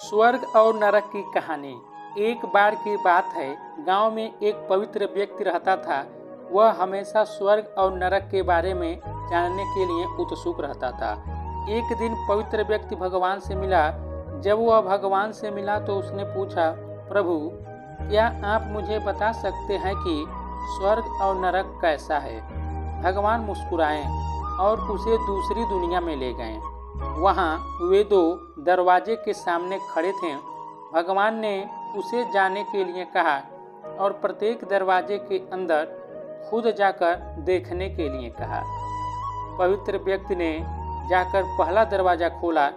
स्वर्ग और नरक की कहानी। एक बार की बात है, गांव में एक पवित्र व्यक्ति रहता था। वह हमेशा स्वर्ग और नरक के बारे में जानने के लिए उत्सुक रहता था। एक दिन पवित्र व्यक्ति भगवान से मिला। जब वह भगवान से मिला तो उसने पूछा, प्रभु, क्या आप मुझे बता सकते हैं कि स्वर्ग और नरक कैसा है? भगवान मुस्कुराए और उसे दूसरी दुनिया में ले गए। वहाँ वे दो दरवाजे के सामने खड़े थे। भगवान ने उसे जाने के लिए कहा और प्रत्येक दरवाजे के अंदर खुद जाकर देखने के लिए कहा। पवित्र व्यक्ति ने जाकर पहला दरवाज़ा खोला।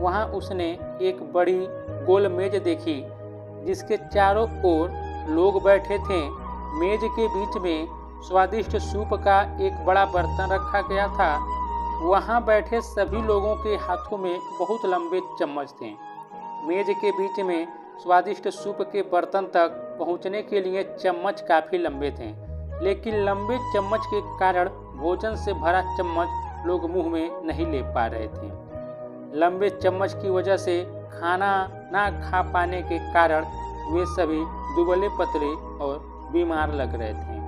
वहाँ उसने एक बड़ी गोल मेज देखी जिसके चारों ओर लोग बैठे थे। मेज के बीच में स्वादिष्ट सूप का एक बड़ा बर्तन रखा गया था। वहाँ बैठे सभी लोगों के हाथों में बहुत लंबे चम्मच थे। मेज के बीच में स्वादिष्ट सूप के बर्तन तक पहुँचने के लिए चम्मच काफ़ी लंबे थे, लेकिन लंबे चम्मच के कारण भोजन से भरा चम्मच लोग मुंह में नहीं ले पा रहे थे। लंबे चम्मच की वजह से खाना ना खा पाने के कारण वे सभी दुबले पतले और बीमार लग रहे थे।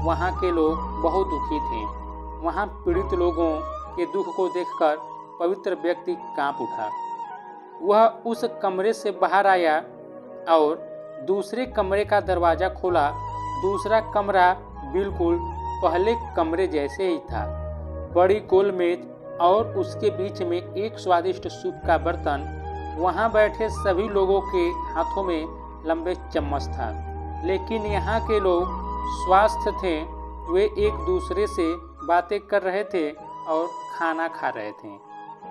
वहाँ के लोग बहुत दुखी थे। वहाँ पीड़ित लोगों के दुख को देखकर पवित्र व्यक्ति कांप उठा। वह उस कमरे से बाहर आया और दूसरे कमरे का दरवाज़ा खोला। दूसरा कमरा बिल्कुल पहले कमरे जैसे ही था। बड़ी गोल मेज और उसके बीच में एक स्वादिष्ट सूप का बर्तन। वहाँ बैठे सभी लोगों के हाथों में लंबे चम्मच था, लेकिन यहाँ के लोग स्वस्थ थे। वे एक दूसरे से बातें कर रहे थे और खाना खा रहे थे।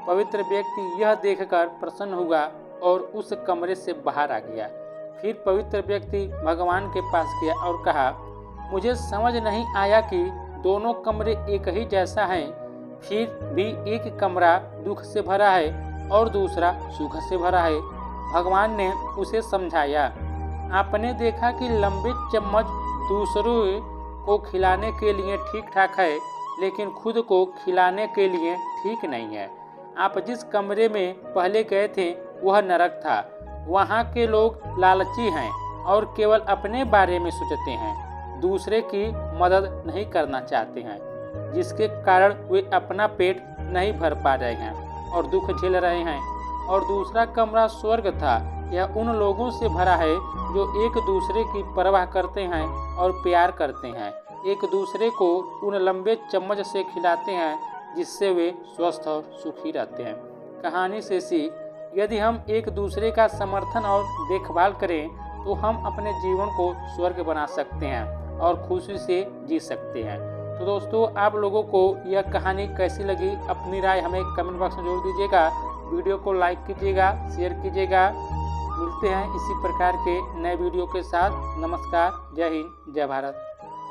पवित्र व्यक्ति यह देखकर प्रसन्न हुआ और उस कमरे से बाहर आ गया। फिर पवित्र व्यक्ति भगवान के पास गया और कहा, मुझे समझ नहीं आया कि दोनों कमरे एक ही जैसा है, फिर भी एक कमरा दुख से भरा है और दूसरा सुख से भरा है। भगवान ने उसे समझाया, आपने देखा कि लंबे चम्मच दूसरों को खिलाने के लिए ठीक ठाक है, लेकिन खुद को खिलाने के लिए ठीक नहीं है। आप जिस कमरे में पहले गए थे वह नरक था। वहाँ के लोग लालची हैं और केवल अपने बारे में सोचते हैं, दूसरे की मदद नहीं करना चाहते हैं, जिसके कारण वे अपना पेट नहीं भर पा रहे हैं और दुख झेल रहे हैं। और दूसरा कमरा स्वर्ग था। यह उन लोगों से भरा है जो एक दूसरे की परवाह करते हैं और प्यार करते हैं, एक दूसरे को उन लंबे चम्मच से खिलाते हैं जिससे वे स्वस्थ और सुखी रहते हैं। कहानी से सीख, यदि हम एक दूसरे का समर्थन और देखभाल करें तो हम अपने जीवन को स्वर्ग बना सकते हैं और खुशी से जी सकते हैं। तो दोस्तों, आप लोगों को यह कहानी कैसी लगी, अपनी राय हमें कमेंट बॉक्स में जरूर दीजिएगा। वीडियो को लाइक कीजिएगा, शेयर कीजिएगा। मिलते हैं इसी प्रकार के नए वीडियो के साथ। नमस्कार, जय हिंद, जय भारत।